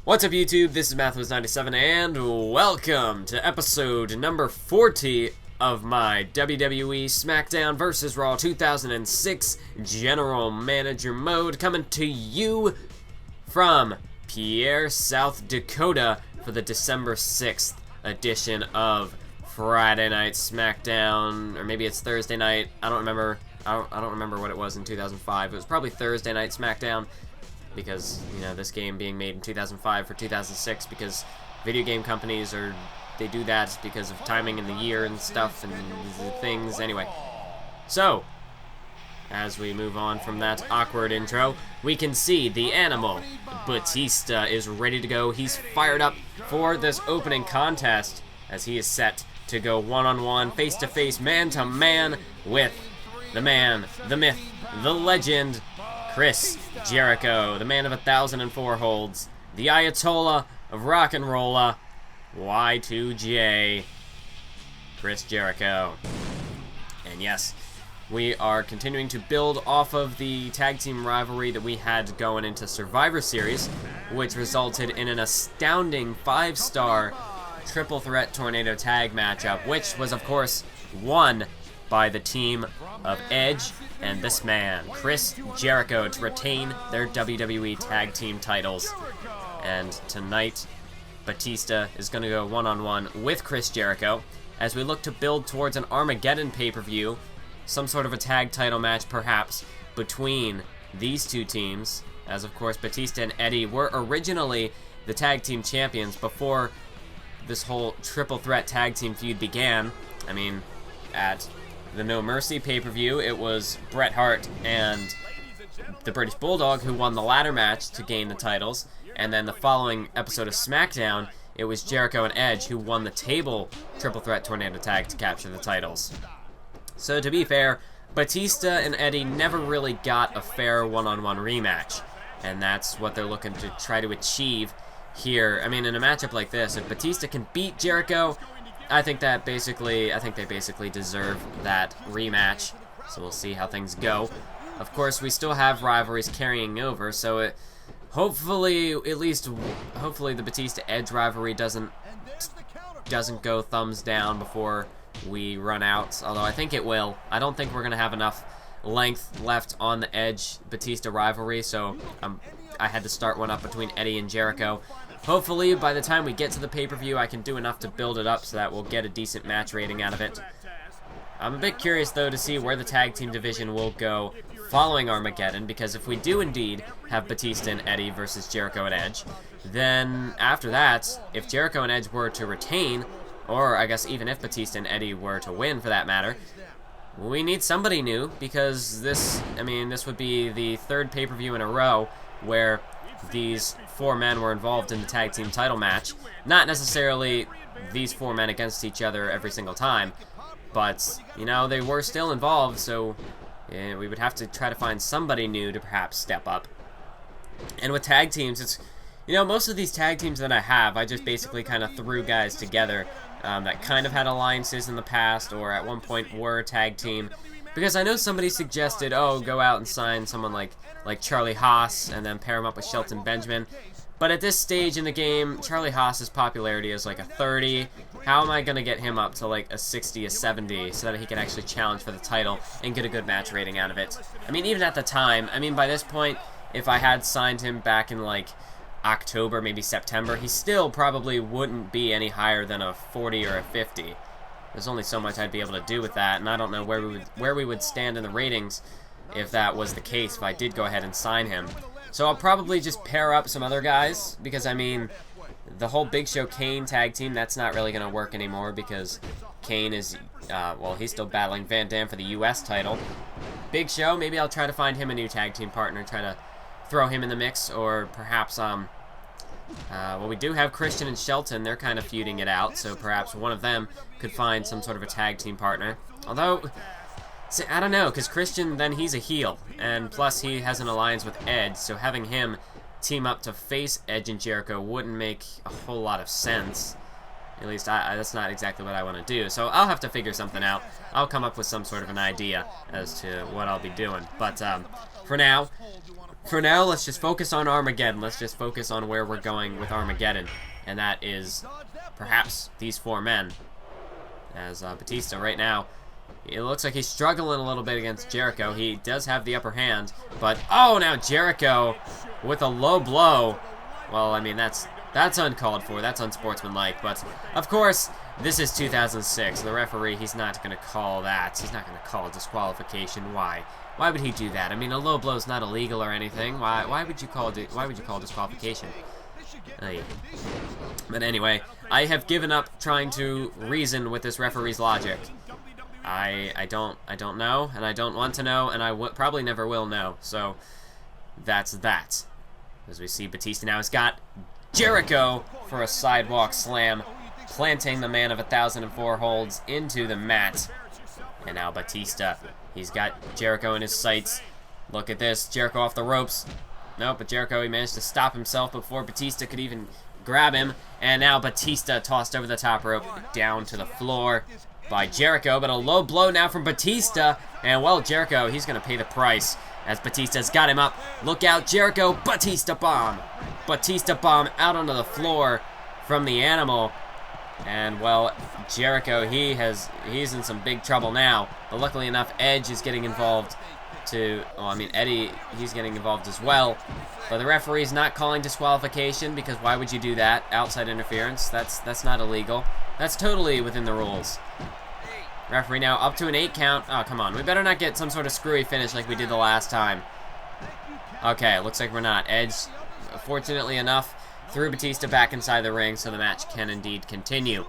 What's up, YouTube? This is Mathos97, and welcome to episode number 40 of my WWE SmackDown vs. Raw 2006 General Manager mode, coming to you from Pierre, South Dakota for the December 6th edition of Friday Night SmackDown, or maybe it's Thursday night. I don't remember. I don't remember what it was in 2005. It was probably Thursday Night SmackDown, because, you know, this game being made in 2005 for 2006, because video game companies they do that because of timing in the year and stuff and things. Anyway, so as we move on from that awkward intro, we can see the animal Batista is ready to go. He's fired up for this opening contest as he is set to go one-on-one, face-to-face, man-to-man with the man, the myth, the legend, Chris Jericho, the man of 1,004 holds, the Ayatollah of rock and rolla, Y2J, Chris Jericho. And yes, we are continuing to build off of the tag team rivalry that we had going into Survivor Series, which resulted in an astounding 5-star triple threat tornado tag matchup, which was, of course, won by the team of Edge and this man, Chris Jericho, to retain their WWE Tag Team titles. And tonight, Batista is going to go one-on-one with Chris Jericho as we look to build towards an Armageddon pay-per-view, some sort of a tag title match perhaps between these two teams, as of course Batista and Eddie were originally the tag team champions before this whole triple threat tag team feud began. I mean, at the No Mercy pay-per-view, it was Bret Hart and the British Bulldog who won the ladder match to gain the titles, and then the following episode of SmackDown, it was Jericho and Edge who won the table triple threat tornado tag to capture the titles. So to be fair, Batista and Eddie never really got a fair one-on-one rematch, and that's what they're looking to try to achieve here. I mean, in a matchup like this, if Batista can beat Jericho, I think they basically deserve that rematch, so we'll see how things go. Of course, we still have rivalries carrying over, so hopefully the Batista-Edge rivalry doesn't go thumbs down before we run out, although I think it will. I don't think we're going to have enough length left on the Edge-Batista rivalry, so I had to start one up between Eddie and Jericho. Hopefully, by the time we get to the pay-per-view, I can do enough to build it up so that we'll get a decent match rating out of it. I'm a bit curious, though, to see where the tag team division will go following Armageddon, because if we do indeed have Batista and Eddie versus Jericho and Edge, then after that, if Jericho and Edge were to retain, or I guess even if Batista and Eddie were to win, for that matter, we need somebody new, because this would be the third pay-per-view in a row where these 4 men were involved in the tag team title match. Not necessarily these 4 men against each other every single time, but, you know, they were still involved, so we would have to try to find somebody new to perhaps step up. And with tag teams, it's, you know, most of these tag teams that I have, I just basically kind of threw guys together that kind of had alliances in the past, or at one point were a tag team. Because I know somebody suggested, oh, go out and sign someone like Charlie Haas and then pair him up with Shelton Benjamin. But at this stage in the game, Charlie Haas's popularity is like a 30. How am I going to get him up to like a 60, a 70 so that he can actually challenge for the title and get a good match rating out of it? I mean, even at the time, I mean, by this point, if I had signed him back in like October, maybe September, he still probably wouldn't be any higher than a 40 or a 50. There's only so much I'd be able to do with that, and I don't know where we would stand in the ratings if that was the case, if I did go ahead and sign him. So I'll probably just pair up some other guys, because, I mean, the whole Big Show Kane tag team, that's not really going to work anymore, because Kane is, well, he's still battling Van Dam for the U.S. title. Big Show, maybe I'll try to find him a new tag team partner, try to throw him in the mix, or perhaps, well, we do have Christian and Shelton. They're kind of feuding it out, so perhaps one of them could find some sort of a tag team partner. Although, see, I don't know, because Christian, then he's a heel, and plus he has an alliance with Edge, so having him team up to face Edge and Jericho wouldn't make a whole lot of sense. At least that's not exactly what I want to do. So I'll have to figure something out. I'll come up with some sort of an idea as to what I'll be doing. But for now, let's just focus on Armageddon. Let's just focus on where we're going with Armageddon. And that is perhaps these 4 men. As Batista right now, it looks like he's struggling a little bit against Jericho. He does have the upper hand. But, oh, now Jericho with a low blow. Well, I mean, that's uncalled for. That's unsportsmanlike. But, of course, this is 2006. The referee, he's not going to call that. He's not going to call disqualification. Why? Why would he do that? I mean, a low blow is not illegal or anything. Why would you call disqualification? But anyway, I have given up trying to reason with this referee's logic. I don't know, and I don't want to know, and I probably never will know. So that's that. As we see, Batista now has got Jericho for a sidewalk slam, planting the man of 1,004 holds into the mat. And now Batista, he's got Jericho in his sights. Look at this, Jericho off the ropes. Nope, but Jericho, he managed to stop himself before Batista could even grab him. And now Batista tossed over the top rope, down to the floor by Jericho. But a low blow now from Batista. And, well, Jericho, he's going to pay the price as Batista's got him up. Look out, Jericho, Batista bomb. Batista bomb out onto the floor from the Animal. And, well, Jericho, he's in some big trouble now. But luckily enough, Edge is getting involved Eddie, he's getting involved as well. But the referee's not calling disqualification, because why would you do that? Outside interference, that's not illegal. That's totally within the rules. Referee now up to an 8 count. Oh, come on. We better not get some sort of screwy finish like we did the last time. Okay, looks like we're not. Edge, fortunately enough, threw Batista back inside the ring, so the match can indeed continue.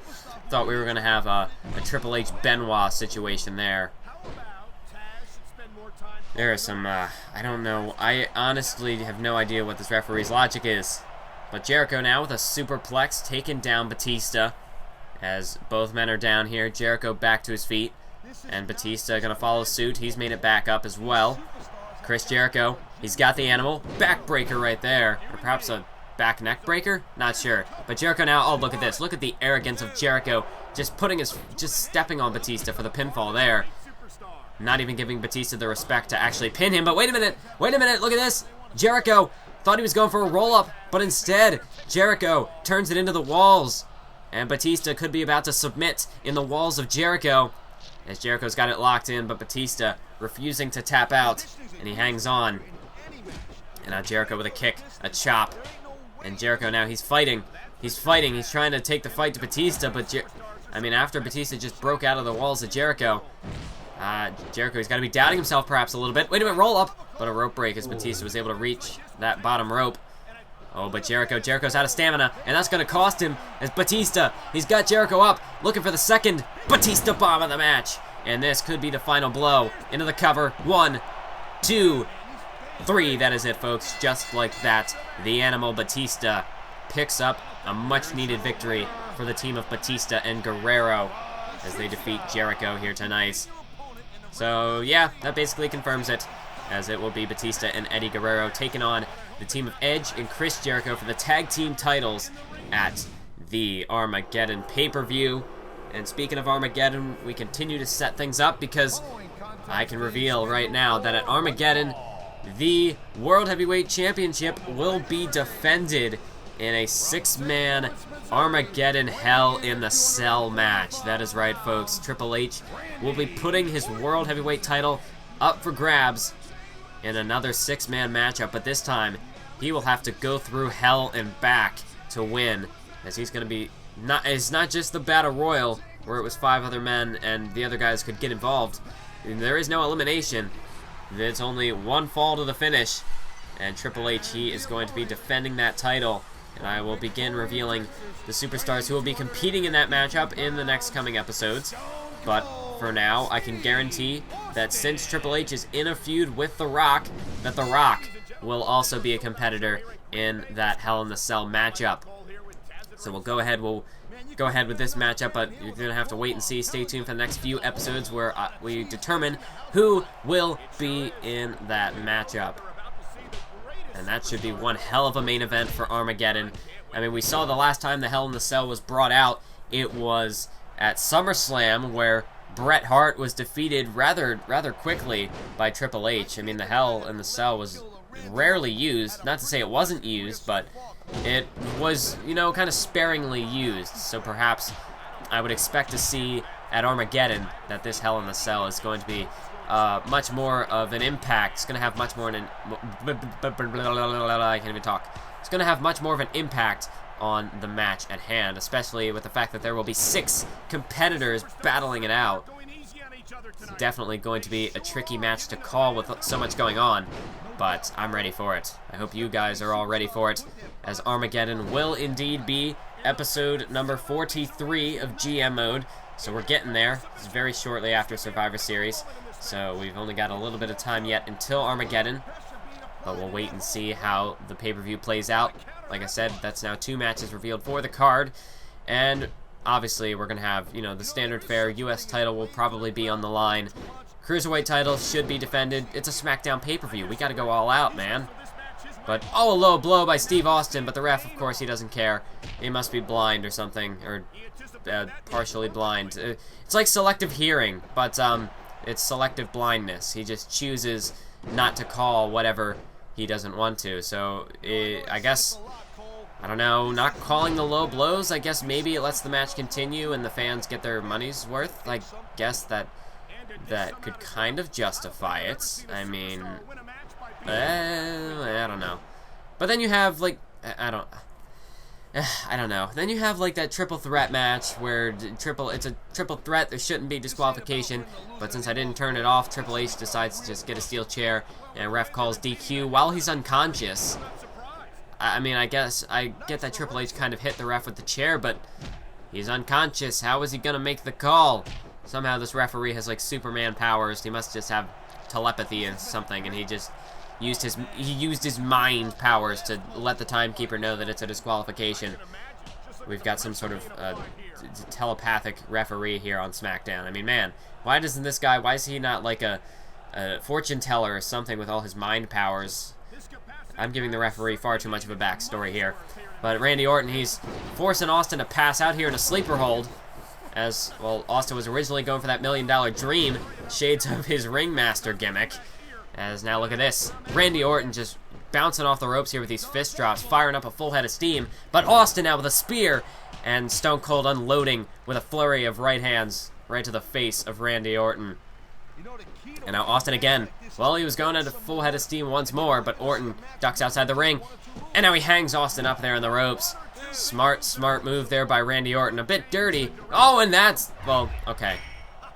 Thought we were going to have a Triple H Benoit situation there. There is some, I don't know. I honestly have no idea what this referee's logic is. But Jericho now with a superplex, taking down Batista. As both men are down here, Jericho back to his feet. And Batista going to follow suit. He's made it back up as well. Chris Jericho, he's got the Animal. Backbreaker right there. Or perhaps a back neck breaker? Not sure. But Jericho now, oh, look at this. Look at the arrogance of Jericho. Just stepping on Batista for the pinfall there. Not even giving Batista the respect to actually pin him. But wait a minute, look at this. Jericho thought he was going for a roll-up, but instead, Jericho turns it into the walls. And Batista could be about to submit in the walls of Jericho, as Jericho's got it locked in, but Batista refusing to tap out, and he hangs on. And now Jericho with a kick, a chop. And Jericho now, he's fighting. He's trying to take the fight to Batista, but after Batista just broke out of the walls of Jericho, Jericho, he's got to be doubting himself perhaps a little bit. Wait a minute, roll up. But a rope break as Batista was able to reach that bottom rope. Oh, but Jericho's out of stamina, and that's going to cost him as Batista, he's got Jericho up, looking for the second Batista bomb of the match. And this could be the final blow. Into the cover. 1, 2, 3. That is it, folks. Just like that, the Animal Batista picks up a much-needed victory for the team of Batista and Guerrero as they defeat Jericho here tonight. So, yeah, that basically confirms it, as it will be Batista and Eddie Guerrero taking on the team of Edge and Chris Jericho for the tag team titles at the Armageddon pay-per-view. And speaking of Armageddon, we continue to set things up, because I can reveal right now that at Armageddon, the World Heavyweight Championship will be defended in a 6-man Armageddon Hell in the Cell match. That is right, folks. Triple H will be putting his World Heavyweight title up for grabs in another 6-man matchup, but this time he will have to go through hell and back to win, as he's going to be it's not just the Battle Royal where it was 5 other men and the other guys could get involved. There is no elimination. It's only one fall to the finish, and Triple H, he is going to be defending that title. And I will begin revealing the superstars who will be competing in that matchup in the next coming episodes. But for now, I can guarantee that since Triple H is in a feud with The Rock, that The Rock will also be a competitor in that Hell in the Cell matchup. So we'll go ahead with this matchup, but you're going to have to wait and see. Stay tuned for the next few episodes where we determine who will be in that matchup. And that should be one hell of a main event for Armageddon. I mean, we saw the last time the Hell in the Cell was brought out, it was at SummerSlam, where Bret Hart was defeated rather quickly by Triple H. I mean, the Hell in the Cell was rarely used. Not to say it wasn't used, but it was, you know, kind of sparingly used. So perhaps I would expect to see at Armageddon that this Hell in the Cell is going to be much more of an impact. It's going to have much more I can't even talk. It's going to have much more of an impact on the match at hand, especially with the fact that there will be 6 competitors battling it out. It's definitely going to be a tricky match to call with so much going on, but I'm ready for it. I hope you guys are all ready for it, as Armageddon will indeed be episode number 43 of GM mode. So we're getting there. It's very shortly after Survivor Series, so we've only got a little bit of time yet until Armageddon, but we'll wait and see how the pay-per-view plays out. Like I said, that's now 2 matches revealed for the card, and obviously we're going to have, you know, the standard fare. U.S. title will probably be on the line. Cruiserweight title should be defended. It's a SmackDown pay-per-view. We got to go all out, man. But, oh, a low blow by Steve Austin, but the ref, of course, he doesn't care. He must be blind or something, or partially blind. It's like selective hearing, but it's selective blindness. He just chooses not to call whatever he doesn't want to. So, I guess, I don't know, not calling the low blows, I guess maybe it lets the match continue and the fans get their money's worth. I guess that could kind of justify it. I mean, I don't know. But then you have, like, I don't know. Then you have, like, that triple threat match where it's a triple threat. There shouldn't be disqualification, but since I didn't turn it off, Triple H decides to just get a steel chair, and ref calls DQ while he's unconscious. I mean, I guess I get that Triple H kind of hit the ref with the chair, but he's unconscious. How is he gonna make the call? Somehow this referee has, like, Superman powers. He must just have telepathy or something, and he just used his mind powers to let the timekeeper know that it's a disqualification. We've got some sort of telepathic referee here on SmackDown. I mean, man, why is he not like a fortune teller or something with all his mind powers? I'm giving the referee far too much of a backstory here. But Randy Orton, he's forcing Austin to pass out here in a sleeper hold. As, well, Austin was originally going for that $1 Million Dream, shades of his ringmaster gimmick. As now look at this. Randy Orton just bouncing off the ropes here with these fist drops, firing up a full head of steam. But Austin now with a spear, and Stone Cold unloading with a flurry of right hands right to the face of Randy Orton. And now Austin again. Well, he was going at a full head of steam once more, but Orton ducks outside the ring. And now he hangs Austin up there in the ropes. Smart move there by Randy Orton. A bit dirty. Oh, and that's, well, okay.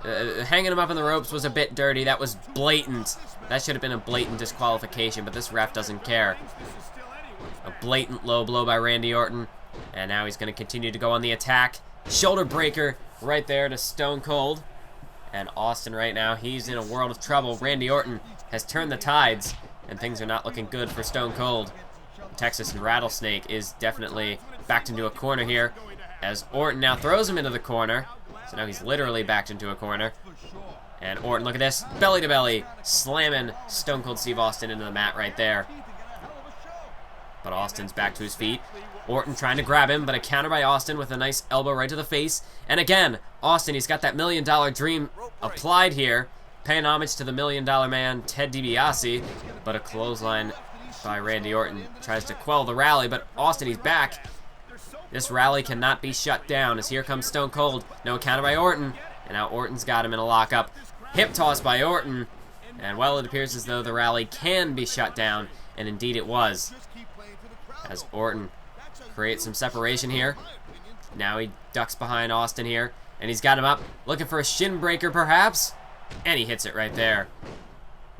Hanging him up in the ropes was a bit dirty. That was blatant. That should have been a blatant disqualification, but this ref doesn't care. A blatant low blow by Randy Orton. And now he's going to continue to go on the attack. Shoulder breaker right there to Stone Cold. And Austin right now, he's in a world of trouble. Randy Orton has turned the tides, and things are not looking good for Stone Cold. Texas Rattlesnake is definitely backed into a corner here, as Orton now throws him into the corner. So now he's literally backed into a corner. And Orton, look at this, belly to belly, slamming Stone Cold Steve Austin into the mat right there. But Austin's back to his feet. Orton trying to grab him, but a counter by Austin with a nice elbow right to the face. And again, Austin, he's got that $1 Million Dream applied here, paying homage to the $1 Million Man, Ted DiBiase. But a clothesline by Randy Orton tries to quell the rally, but Austin, he's back. This rally cannot be shut down, as here comes Stone Cold. No counter by Orton, and now Orton's got him in a lockup. Hip toss by Orton, and well, it appears as though the rally can be shut down, and indeed it was. As Orton creates some separation here. Now he ducks behind Austin here, and he's got him up, looking for a shin breaker perhaps, and he hits it right there.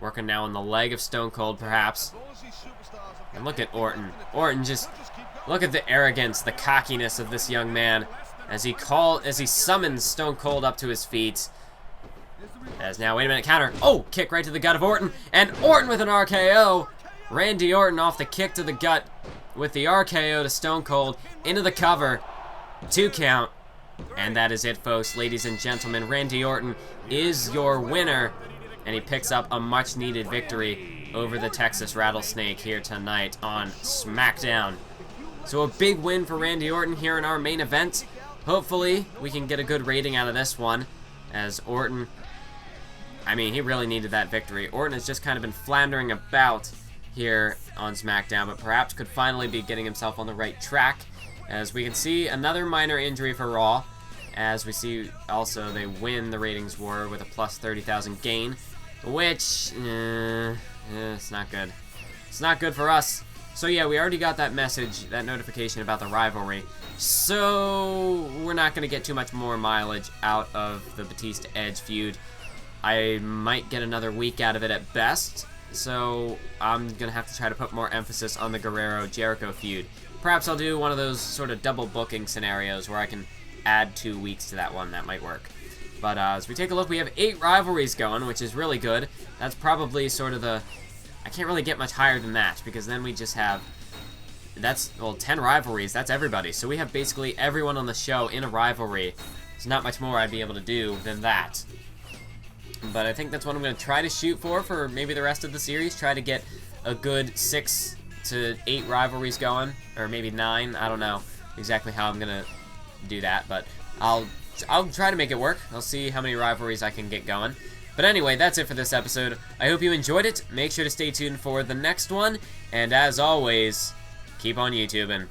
Working now on the leg of Stone Cold perhaps. And look at Orton. Orton just, look at the arrogance, the cockiness of this young man as he summons Stone Cold up to his feet. As now, wait a minute, counter. Oh, kick right to the gut of Orton, and Orton with an RKO. Randy Orton off the kick to the gut with the RKO to Stone Cold into the cover. 2 count. And that is it, folks. Ladies and gentlemen, Randy Orton is your winner, and he picks up a much-needed victory over the Texas Rattlesnake here tonight on SmackDown. So a big win for Randy Orton here in our main event. hopefully we can get a good rating out of this one, as Orton, I mean, he really needed that victory. Orton has just kind of been floundering about here on SmackDown, but perhaps could finally be getting himself on the right track. As we can see, another minor injury for Raw. As we see, also, they win the ratings war with a plus 30,000 gain, which, it's not good. It's not good for us. So yeah, we already got that message, that notification about the rivalry. So we're not going to get too much more mileage out of the Batista-Edge feud. I might get another week out of it at best. So I'm going to have to try to put more emphasis on the Guerrero-Jericho feud. Perhaps I'll do one of those sort of double booking scenarios where I can add 2 weeks to that one. That might work. But as we take a look, we have 8 rivalries going, which is really good. That's probably sort of the... I can't really get much higher than that, because then we just have... That's, well, 10 rivalries. That's everybody. So we have basically everyone on the show in a rivalry. There's not much more I'd be able to do than that. But I think that's what I'm going to try to shoot for maybe the rest of the series. Try to get a good 6 to 8 rivalries going, or maybe 9. I don't know exactly how I'm going to do that, but I'll try to make it work. I'll see how many rivalries I can get going. But anyway, that's it for this episode. I hope you enjoyed it. Make sure to stay tuned for the next one. And as always, keep on YouTubing.